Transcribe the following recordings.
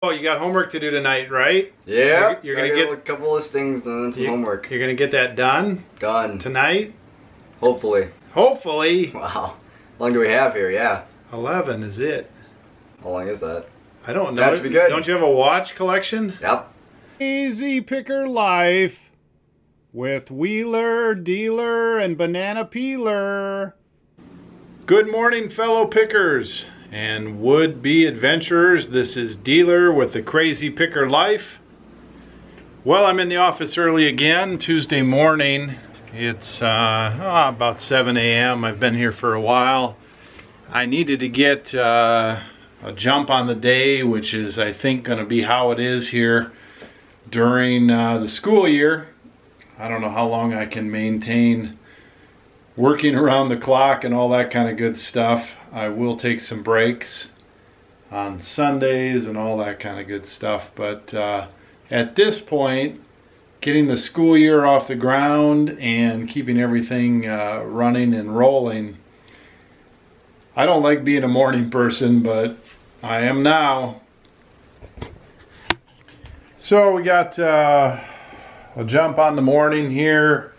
Oh, you got homework to do tonight, right? Yeah, you're gonna get a couple listings and then some homework. You're gonna get that done? Done. Tonight? Hopefully. Hopefully. Wow. How long do we have here? Yeah. 11 is it. How long is that? I don't know. That should be good. Don't you have a watch collection? Yep. Easy Picker Life with Wheeler, Dealer, and Banana Peeler. Good morning, fellow pickers and would-be adventurers. This is Dealer with the Crazy Picker Life. Well, I'm in the office early again, Tuesday morning. It's about 7 a.m. I've been here for a while. I needed to get a jump on the day, which is, I think, going to be how it is here during the school year. I don't know how long I can maintain working around the clock and all that kind of good stuff. I will take some breaks on Sundays and all that kind of good stuff, but at this point, getting the school year off the ground and keeping everything running and rolling. I don't like being a morning person, but I am now. So we got a jump on the morning here.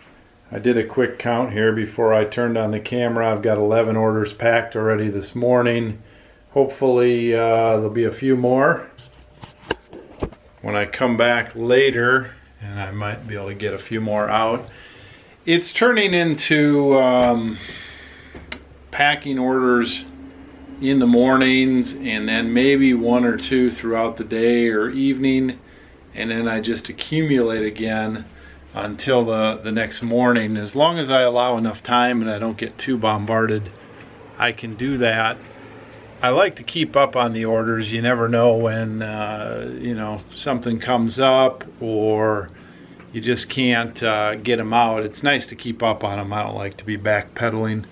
I did a quick count here before I turned on the camera. I've got 11 orders packed already this morning. Hopefully there'll be a few more when I come back later, and I might be able to get a few more out. It's turning into packing orders in the mornings and then maybe one or two throughout the day or evening, and then I just accumulate again until the next morning. As long as I allow enough time and I don't get too bombarded, I can do that. I like to keep up on the orders. You never know when you know, something comes up or you just can't get them out. It's nice to keep up on them. I don't like to be backpedaling.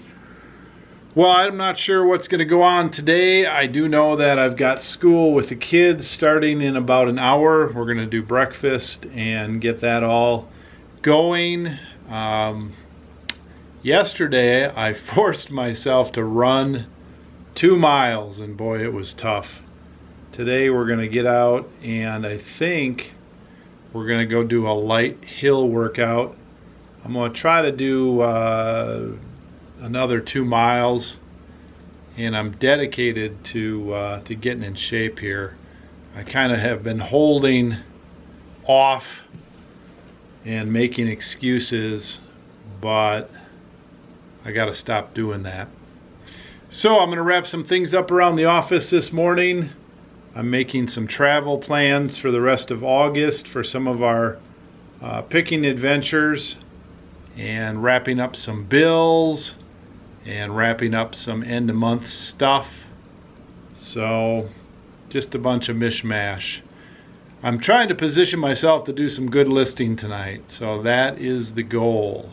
Well, I'm not sure what's going to go on today. I do know that I've got school with the kids starting in about an hour. We're going to do breakfast and get that all going. Yesterday I forced myself to run 2 miles, and boy, it was tough. Today we're going to get out and I think we're going to go do a light hill workout. I'm going to try to do another 2 miles, and I'm dedicated to getting in shape here. I kind of have been holding off and making excuses, but I got to stop doing that. So I'm going to wrap some things up around the office this morning. I'm making some travel plans for the rest of August for some of our picking adventures, and wrapping up some bills and wrapping up some end of month stuff. So just a bunch of mishmash. I'm trying to position myself to do some good listing tonight, so that is the goal.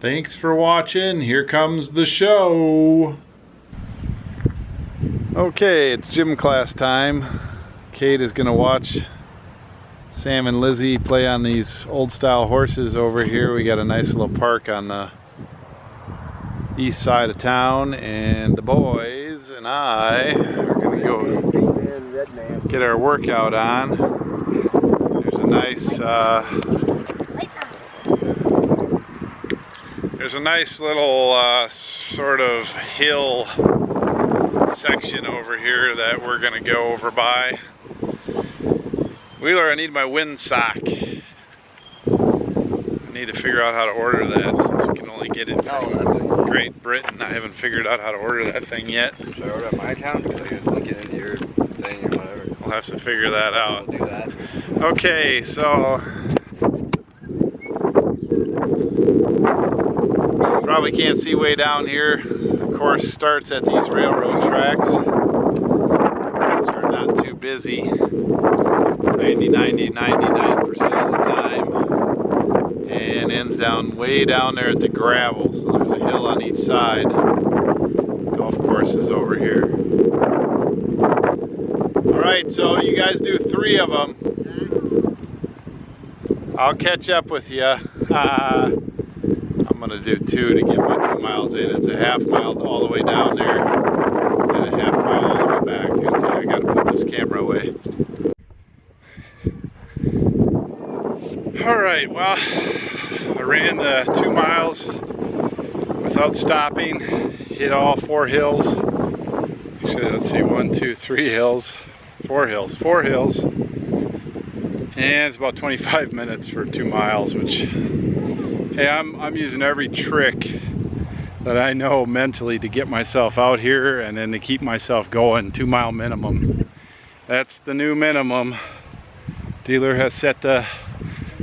Thanks for watching. Here comes the show. Okay, it's gym class time. Kate is gonna watch Sam and Lizzie play on these old style horses over here. We got a nice little park on the east side of town, and the boys and I are gonna go get our workout on. There's a nice little sort of hill section over here that we're gonna go over by. Wheeler, I need my wind sock. I need to figure out how to order that, since you can only get it from Great Britain. I haven't figured out how to order that thing yet. Should I order at my account? Because I can just link it into your thing or whatever. We'll have to figure that out. I'll do that. Okay, so probably can't see way down here. The course starts at these railroad tracks, which are not too busy 99% of the time, and ends down way down there at the gravel. So there's a hill on each side. Golf course is over here. Alright, so you guys do 3 of them. I'll catch up with you. I'm gonna do 2 to get my 2 miles in. It's a half mile all the way down there and a half mile all the way back. Okay, I gotta put this camera away. All right, well, I ran the 2 miles without stopping, hit all 4 hills. Actually, let's see, 1, 2, 3 hills, 4 hills, 4 hills. And it's about 25 minutes for 2 miles, which, hey, I'm using every trick that I know mentally to get myself out here and then to keep myself going. 2 mile minimum. That's the new minimum. Dealer has set the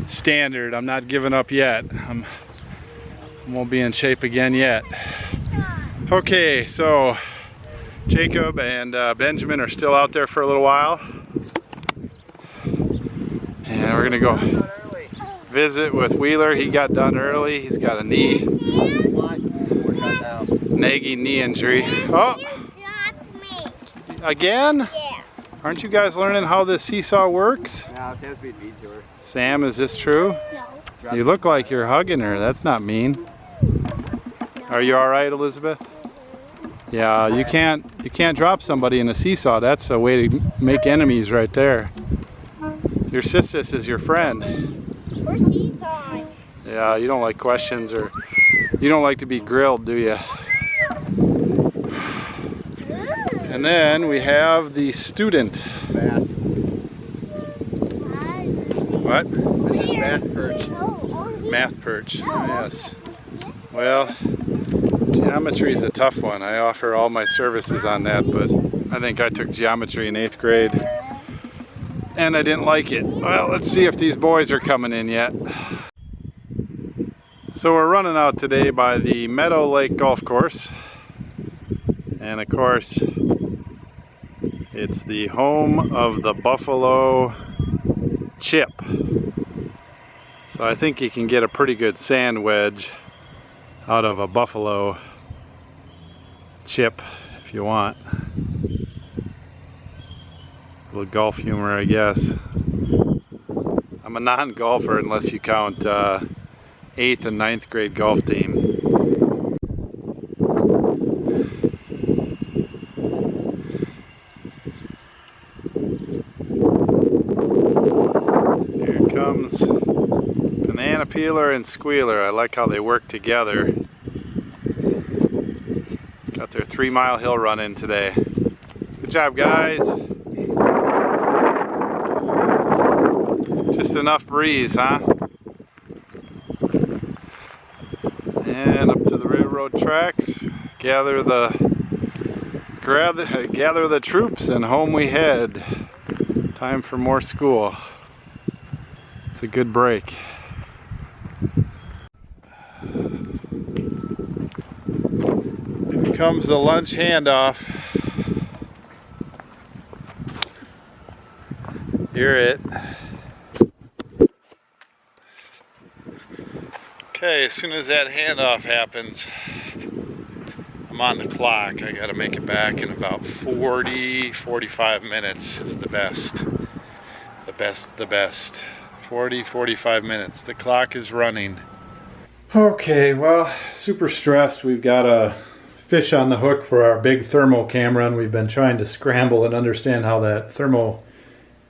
standard. I'm not giving up yet. I won't be in shape again yet. Okay, so Jacob and Benjamin are still out there for a little while. And we're gonna go visit with Wheeler. He got done early. He's got a nagging knee injury. Oh! Again? Yeah. Aren't you guys learning how this seesaw works? No, Sam's being mean to her. Sam, is this true? No. You look like you're hugging her. That's not mean. Are you all right, Elizabeth? Yeah, you can't drop somebody in a seesaw. That's a way to make enemies right there. Your sister is your friend. We're seesawing. Yeah, you don't like questions, or you don't like to be grilled, do you? And then we have the student. Math. What? This is math perch. Math perch. Oh, yes. Well, geometry is a tough one. I offer all my services on that, but I think I took geometry in 8th grade and I didn't like it. Well, let's see if these boys are coming in yet. So we're running out today by the Meadow Lake Golf Course. And of course, it's the home of the Buffalo chip. So I think you can get a pretty good sand wedge out of a Buffalo chip if you want. A little golf humor, I guess. I'm a non-golfer unless you count 8th and 9th grade golf team. Here comes Banana Peeler and Squealer. I like how they work together. Got their 3 mile hill run in today. Good job, guys. Just enough breeze, huh? And up to the railroad tracks. Gather the troops, and home we head. Time for more school. It's a good break. Here comes the lunch handoff. Hear it. Okay, as soon as that handoff happens, I'm on the clock. I gotta make it back in about 45 minutes is the best. The best. 45 minutes. The clock is running. Okay, well, super stressed. We've got a fish on the hook for our big thermal camera, and we've been trying to scramble and understand how that thermal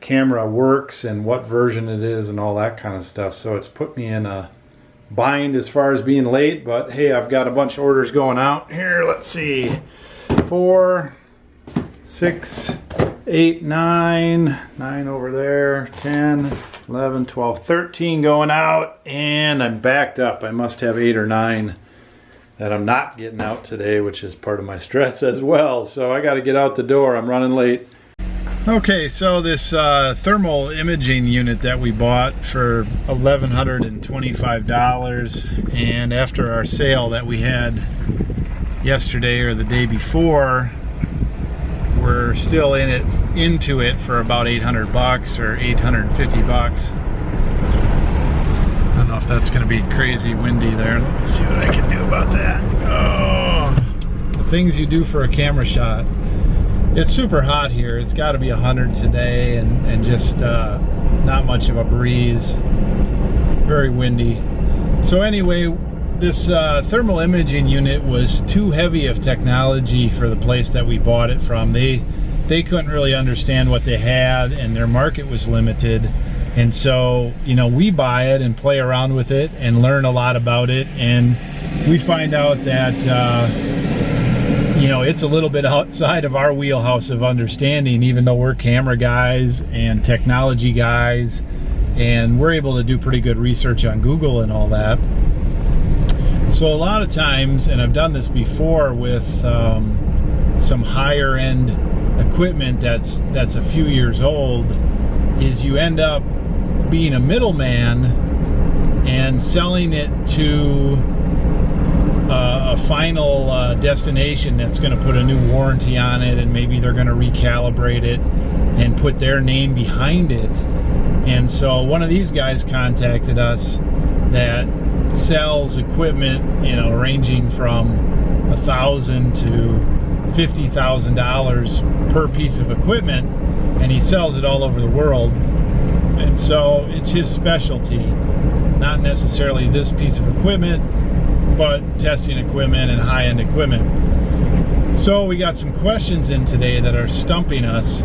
camera works and what version it is and all that kind of stuff. So it's put me in a bind as far as being late, but hey, I've got a bunch of orders going out here. Let's see, 4, 6, 8, 9 over there, 10, 11, 12, 13 going out, and I'm backed up. I must have 8 or 9 that I'm not getting out today, which is part of my stress as well. So I got to get out the door. I'm running late. Okay, so this thermal imaging unit that we bought for $1,125, and after our sale that we had yesterday or the day before, we're still into it for about 800 bucks or 850 bucks. I don't know if that's going to be crazy windy there. Let me see what I can do about that. Oh, the things you do for a camera shot. It's super hot here. It's got to be 100 today, and just not much of a breeze. Very windy. So anyway, this thermal imaging unit was too heavy of technology for the place that we bought it from. They they couldn't really understand what they had, and their market was limited. And so, you know, we buy it and play around with it and learn a lot about it, and we find out that you know, it's a little bit outside of our wheelhouse of understanding, even though we're camera guys and technology guys, and we're able to do pretty good research on Google and all that. So a lot of times, and I've done this before with some higher end equipment that's a few years old, is you end up being a middleman and selling it to a final destination that's going to put a new warranty on it, and maybe they're going to recalibrate it and put their name behind it. And so one of these guys contacted us that sells equipment, you know, ranging from $1,000 to $50,000 per piece of equipment, and he sells it all over the world. And so it's his specialty, not necessarily this piece of equipment, but testing equipment and high-end equipment. So we got some questions in today that are stumping us,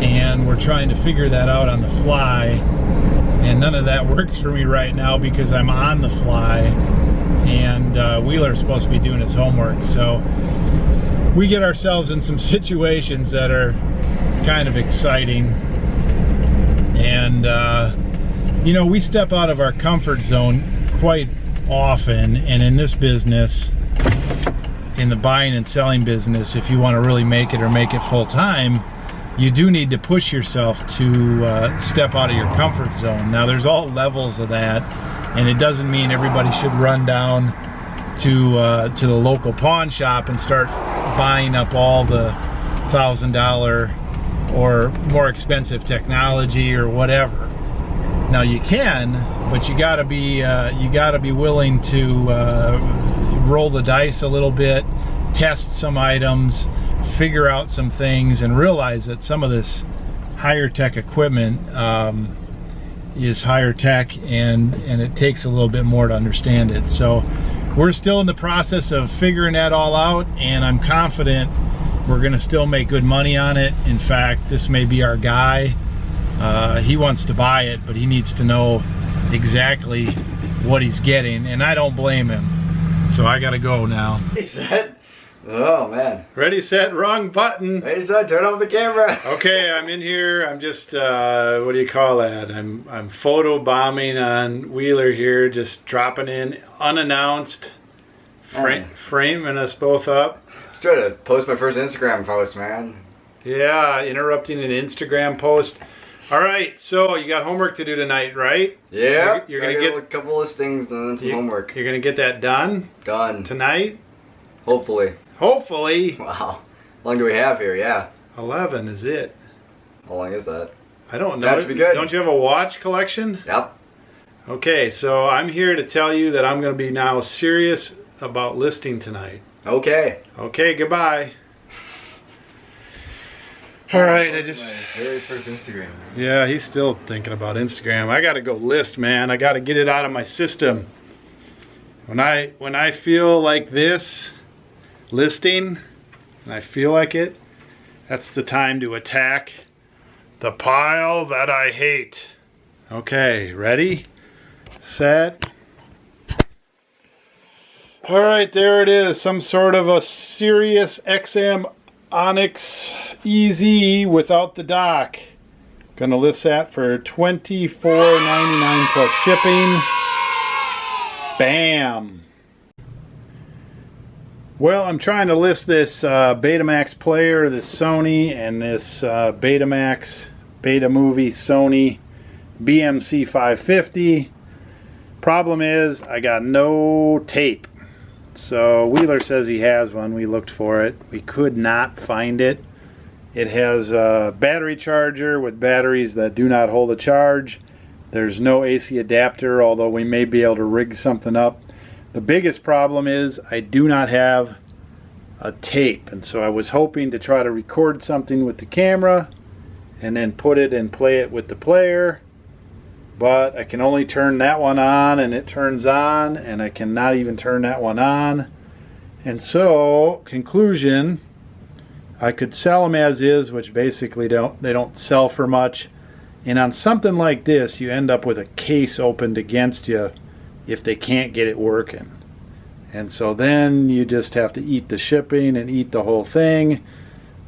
and we're trying to figure that out on the fly. And none of that works for me right now because I'm on the fly, and Wheeler's supposed to be doing his homework. So we get ourselves in some situations that are kind of exciting. And you know, we step out of our comfort zone quite often, and in this business, in the buying and selling business, if you want to really make it or make it full time, you do need to push yourself to step out of your comfort zone. Now there's all levels of that, and it doesn't mean everybody should run down to the local pawn shop and start buying up all the $1,000 or more expensive technology or whatever. Now you can, but you gotta be willing to roll the dice a little bit, test some items, figure out some things, and realize that some of this higher tech equipment is higher tech, and it takes a little bit more to understand it. So we're still in the process of figuring that all out, and I'm confident we're gonna still make good money on it. In fact, this may be our guy. He wants to buy it, but he needs to know exactly what he's getting, and I don't blame him. So I gotta go now. Ready, set. Oh man. Ready, set, wrong button. Ready, set, turn off the camera. Okay, I'm in here. I'm just, what do you call that? I'm photo bombing on Wheeler here, just dropping in unannounced, framing us both up. Just trying to post my first Instagram post, man. Yeah, interrupting an Instagram post. All right, so you got homework to do tonight, right? Yeah. You're gonna get a couple listings and then some homework. You're gonna get that done? Done. Tonight? Hopefully. Hopefully. Wow. How long do we have here? Yeah. 11 is it. How long is that? I don't know. That should be good. Don't you have a watch collection? Yep. Okay, so I'm here to tell you that I'm going to be now serious about listing tonight. Okay. Okay, goodbye. All right, I just... My very first Instagram. Yeah, he's still thinking about Instagram. I got to go list, man. I got to get it out of my system. When I feel like this, listing, and I feel like it, that's the time to attack the pile that I hate. Okay, ready, set. All right, there it is. Some sort of a Sirius XM Onyx EZ without the dock. Gonna list that for $24.99 plus shipping. Bam. Well, I'm trying to list this Betamax player, this Sony, and this Betamax Betamovie Sony BMC 550. Problem is, I got no tape. So Wheeler says he has one. We looked for it. We could not find it. It has a battery charger with batteries that do not hold a charge. There's no AC adapter, although we may be able to rig something up. The biggest problem is I do not have a tape, and so I was hoping to try to record something with the camera and then put it and play it with the player, but I can only turn that one on and it turns on, and I cannot even turn that one on. And so, conclusion, I could sell them as is, which basically they don't sell for much. And on something like this, you end up with a case opened against you if they can't get it working. And so then you just have to eat the shipping and eat the whole thing.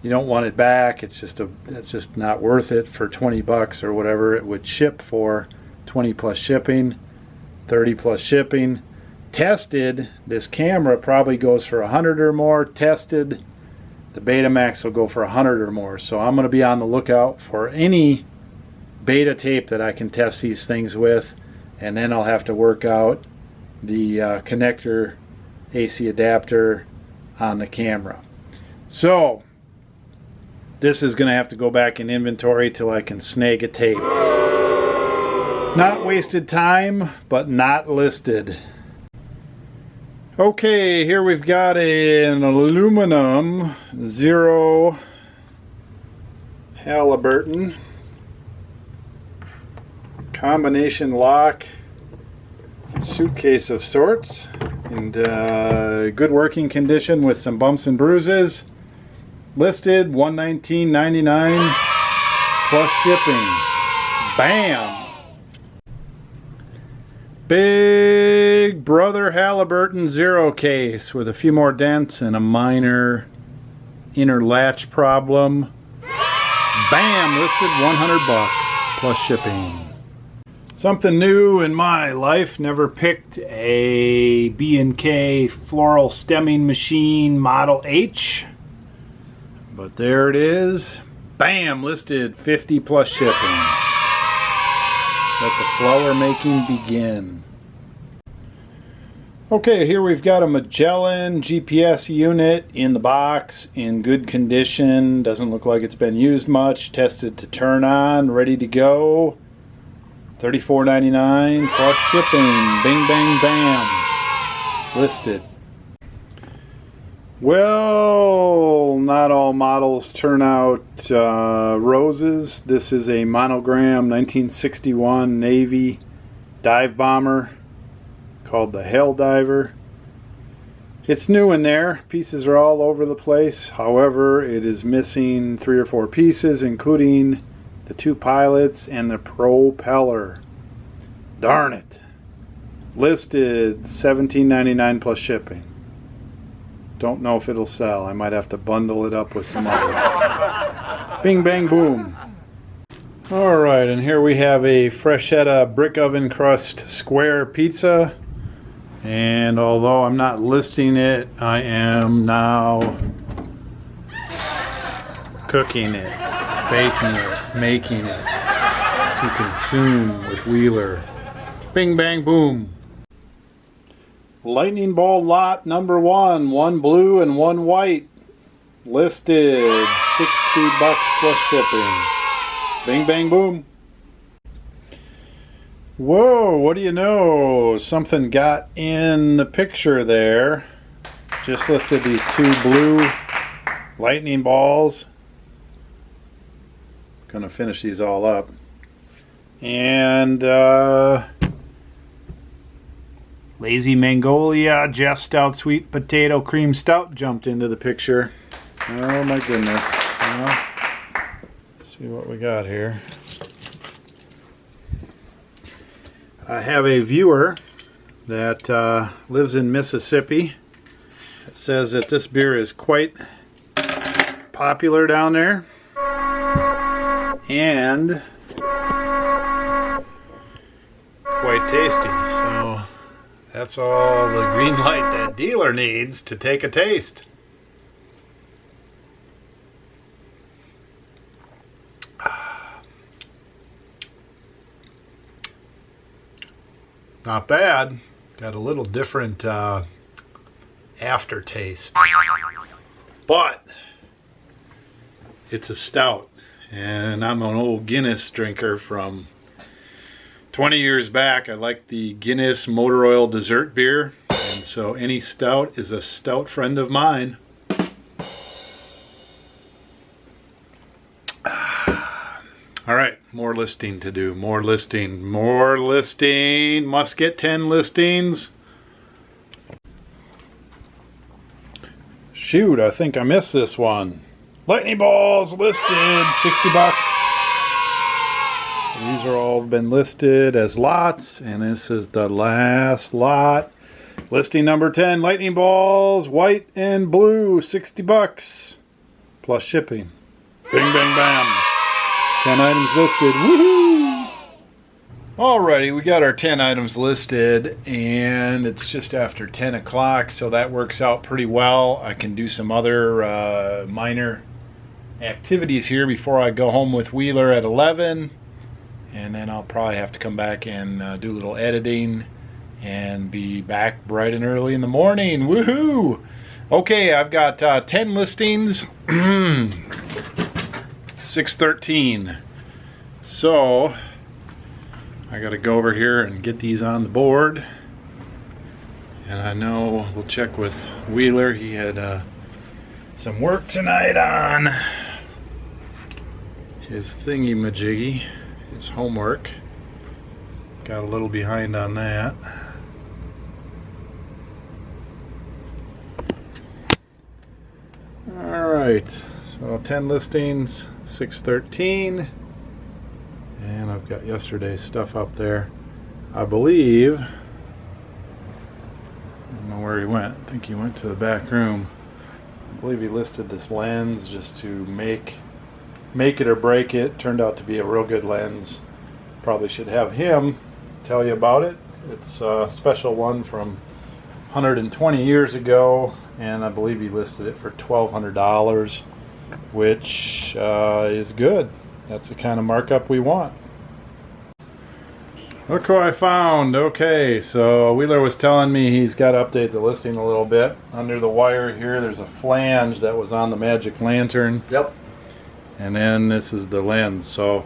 You don't want it back. It's just not worth it for 20 bucks or whatever it would ship for. 20 plus shipping, 30 plus shipping. Tested, this camera probably goes for 100 or more. Tested, the Betamax will go for 100 or more. So I'm going to be on the lookout for any beta tape that I can test these things with, and then I'll have to work out the connector AC adapter on the camera. So this is going to have to go back in inventory till I can snag a tape. Not wasted time, but not listed. Okay, here we've got an aluminum 0 Halliburton combination lock suitcase of sorts, and good working condition with some bumps and bruises. Listed $119.99 plus shipping. Bam! Big Brother Halliburton 0 case with a few more dents and a minor inner latch problem. Bam! Listed 100 bucks plus shipping. Something new in my life. Never picked a B&K floral stemming machine Model H. But there it is. Bam! Listed 50 plus shipping. Let the flower making begin. Okay, here we've got a Magellan GPS unit in the box, in good condition. Doesn't look like it's been used much. Tested to turn on, ready to go. $34.99 plus shipping. Bing, bang, bam. Listed. Well, not all models turn out roses. This is a monogram 1961 Navy dive bomber called the Hell Diver. It's new in there. Pieces are all over the place. However, it is missing 3 or 4 pieces, including the 2 pilots and the propeller. Darn it. Listed $17.99 plus shipping. Don't know if it'll sell. I might have to bundle it up with some others. Bing, bang, boom. Alright, and here we have a Freshetta brick oven crust square pizza. And although I'm not listing it, I am now cooking it, baking it, making it to consume with Wheeler. Bing, bang, boom. Lightning Ball lot number 1, 1 blue and 1 white. Listed 60 bucks plus shipping. Bing, bang, boom. Whoa, what do you know? Something got in the picture there. Just listed these 2 blue lightning balls. Gonna finish these all up. And Lazy Magnolia Jeff Stout Sweet Potato Cream Stout jumped into the picture. Oh my goodness. Well, let's see what we got here. I have a viewer that lives in Mississippi. It says that this beer is quite popular down there. And quite tasty. So that's all the green light that dealer needs to take a taste. Not bad. Got a little different aftertaste. But it's a stout. And I'm an old Guinness drinker from 20 years back. I like the Guinness motor oil dessert beer. And so any stout is a stout friend of mine. All right, more listing to do. More listing. More listing. Must get 10 listings. Shoot, I think I missed this one. Lightning balls listed, 60 bucks. These are all been listed as lots, and this is the last lot. Listing number 10, lightning balls, white and blue, 60 bucks. Plus shipping. Bing, bang, bam. 10 items listed, woohoo! Alrighty, we got our 10 items listed, and it's just after 10 o'clock, so that works out pretty well. I can do some other minor activities here before I go home with Wheeler at 11. And then I'll probably have to come back and do a little editing and be back bright and early in the morning. Woohoo! Okay, I've got 10 listings. 613. So I got to go over here and get these on the board. And I know we'll check with Wheeler. He had some work tonight on his thingy-majiggy. His homework. Got a little behind on that. Alright, so 10 listings, 613. And I've got yesterday's stuff up there. I believe, I don't know where he went. I think he went to the back room. I believe he listed this lens just to make it or break it. Turned out to be a real good lens. Probably should have him tell you about it. It's a special one from 120 years ago, and I believe he listed it for $1,200, which is good. That's the kind of markup we want. Look who I found. Okay, so Wheeler was telling me he's got to update the listing a little bit. Under the wire here, there's a flange that was on the Magic Lantern. Yep. And then this is the lens. So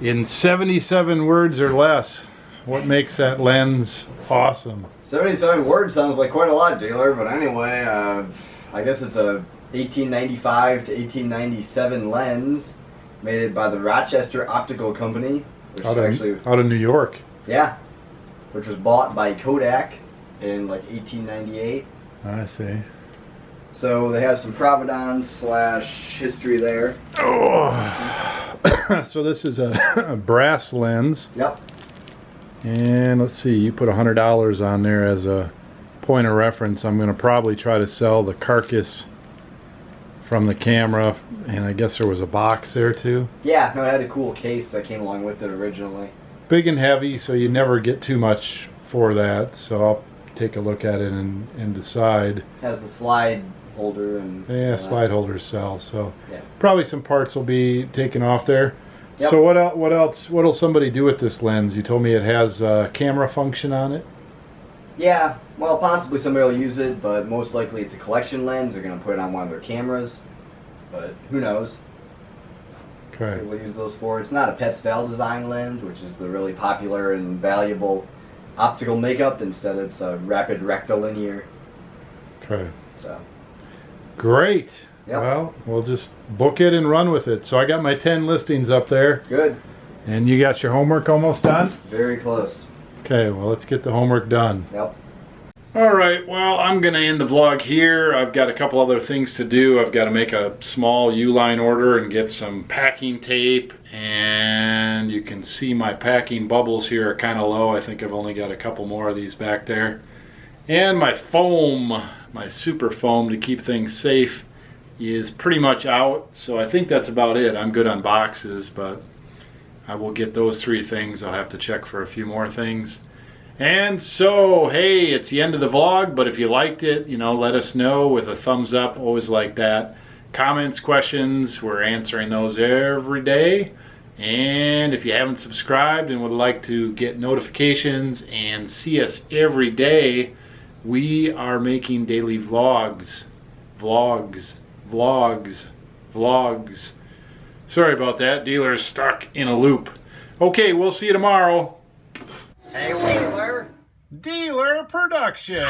in 77 words or less, what makes that lens awesome? 77 words sounds like quite a lot, dealer, but anyway, I guess it's a 1895 to 1897 lens made by the Rochester Optical Company, which Out actually of New York. yeah, which was bought by Kodak in like 1898. I see. So they have some provenance / history there. Oh. So this is a brass lens. Yep. And let's see, you put $100 on there as a point of reference. I'm going to probably try to sell the carcass from the camera, and I guess there was a box there too. Yeah, no, it had a cool case that came along with it originally. Big and heavy, so you never get too much for that. So I'll take a look at it and decide. Has the slide holder and Yeah, slide holders sell, so yeah. probably some parts will be taken off there. Yep. So what else? What'll somebody do with this lens? You told me it has a camera function on it. Yeah, well, possibly somebody will use it, but most likely it's a collection lens. They're going to put it on one of their cameras, but who knows? Okay. We'll use those for. It's not a Petzval design lens, which is the really popular and valuable optical makeup. Instead, it's a rapid rectilinear. Okay. So. Great. Yep. Well, we'll just book it and run with it. So I got my 10 listings up there. Good. And you got your homework almost done? Very close. Okay, well, let's get the homework done. Yep. All right, well, I'm going to end the vlog here. I've got a couple other things to do. I've got to make a small U-line order and get some packing tape. And you can see my packing bubbles here are kind of low. I think I've only got a couple more of these back there. And my foam, my super foam to keep things safe, is pretty much out. So I think that's about it. I'm good on boxes, but I will get those 3 things. I'll have to check for a few more things. And so, hey, it's the end of the vlog, but if you liked it, you know, let us know with a thumbs up. Always like that. Comments, questions, we're answering those every day. And if you haven't subscribed and would like to get notifications and see us every day, we are making daily vlogs. Sorry about that. Dealer is stuck in a loop. Okay, we'll see you tomorrow. Hey, Wheeler. Dealer Production.